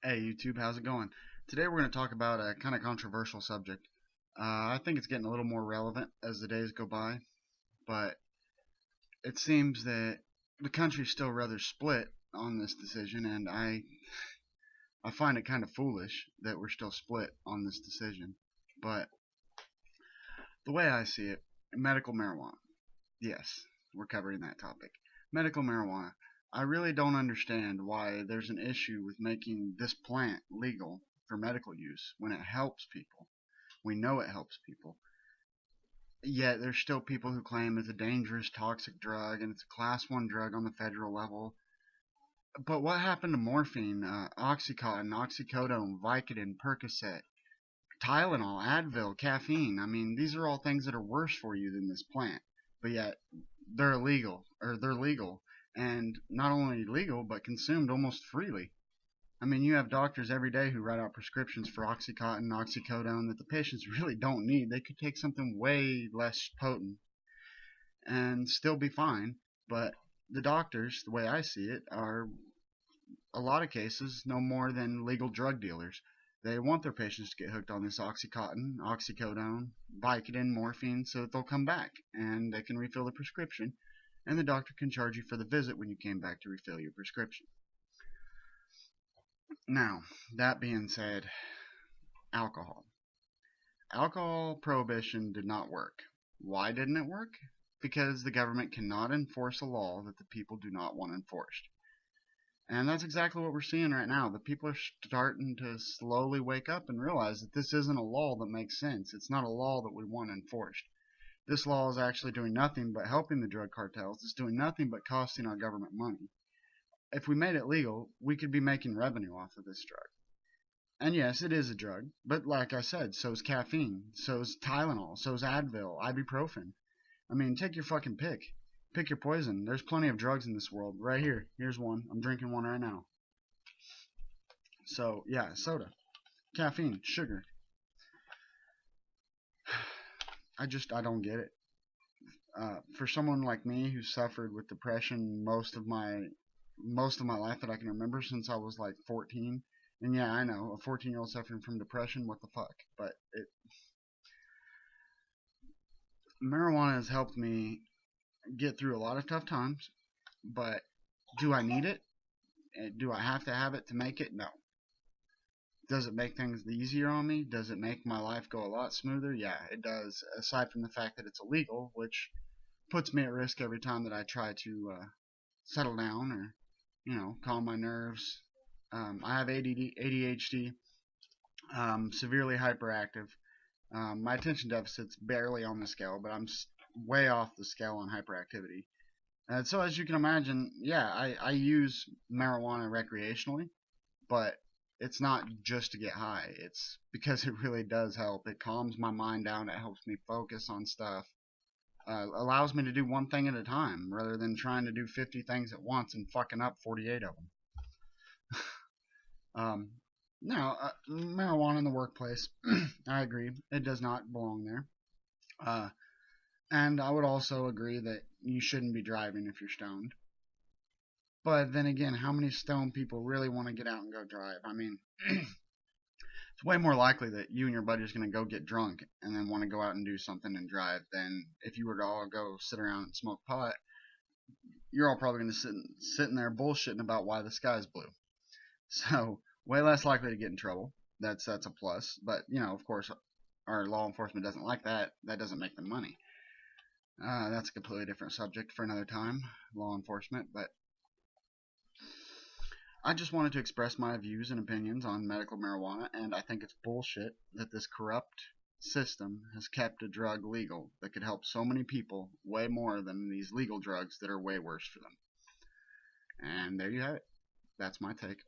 Hey YouTube, how's it going? Today we're going to talk about a kind of controversial subject. I think it's getting a little more relevant as the days go by, but it seems that the country's still rather split on this decision, and I find it kind of foolish that we're still split on this decision. But the way I see it, medical marijuana. Yes, we're covering that topic. Medical marijuana. I really don't understand why there's an issue with making this plant legal for medical use when it helps people. We know it helps people. Yet there's still people who claim it's a dangerous, toxic drug and it's a class 1 drug on the federal level. But what happened to morphine, Oxycontin, oxycodone, Vicodin, Percocet, Tylenol, Advil, caffeine? I mean, these are all things that are worse for you than this plant. But yet they're illegal, or they're legal. And not only legal, but consumed almost freely. I mean, you have doctors every day who write out prescriptions for Oxycontin, oxycodone that the patients really don't need. They could take something way less potent and still be fine. But the doctors, the way I see it, are a lot of cases no more than legal drug dealers. They want their patients to get hooked on this Oxycontin, oxycodone, Vicodin, morphine, so that they'll come back and they can refill the prescription, and the doctor can charge you for the visit when you came back to refill your prescription. Now, that being said, alcohol. Alcohol prohibition did not work. Why didn't it work? Because the government cannot enforce a law that the people do not want enforced. And that's exactly what we're seeing right now. The people are starting to slowly wake up and realize that this isn't a law that makes sense. It's not a law that we want enforced. This law is actually doing nothing but helping the drug cartels. It's doing nothing but costing our government money. If we made it legal, we could be making revenue off of this drug. And yes, it is a drug, but like I said, so is caffeine, so is Tylenol, so is Advil, ibuprofen. I mean, take your fucking pick. Pick your poison. There's plenty of drugs in this world. Right here. Here's one. I'm drinking one right now. So, yeah, soda. Caffeine. Sugar. I don't get it. For someone like me who suffered with depression most of my life that I can remember since I was like 14, and yeah, I know, a 14-year-old suffering from depression, what the fuck? But marijuana has helped me get through a lot of tough times, but do I need it? Do I have to have it to make it? No. Does it make things easier on me? Does it make my life go a lot smoother? Yeah, it does, aside from the fact that it's illegal, which puts me at risk every time that I try to settle down or, calm my nerves. I have ADHD, severely hyperactive. My attention deficit's barely on the scale, but I'm way off the scale on hyperactivity. And so as you can imagine, yeah, I use marijuana recreationally, but it's not just to get high. It's because it really does help. It calms my mind down. It helps me focus on stuff. Allows me to do one thing at a time rather than trying to do 50 things at once and fucking up 48 of them. Now, marijuana in the workplace, I agree. It does not belong there. And I would also agree that you shouldn't be driving if you're stoned. But then again, how many stoned people really want to get out and go drive? I mean, it's way more likely that you and your buddy are going to go get drunk and then want to go out and do something and drive than if you were to all go sit around and smoke pot. You're all probably going to sitting there bullshitting about why the sky's blue. So way less likely to get in trouble. That's a plus. But of course, our law enforcement doesn't like that. That doesn't make them money. That's a completely different subject for another time, law enforcement. But I just wanted to express my views and opinions on medical marijuana, and I think it's bullshit that this corrupt system has kept a drug legal that could help so many people way more than these legal drugs that are way worse for them. And there you have it. That's my take.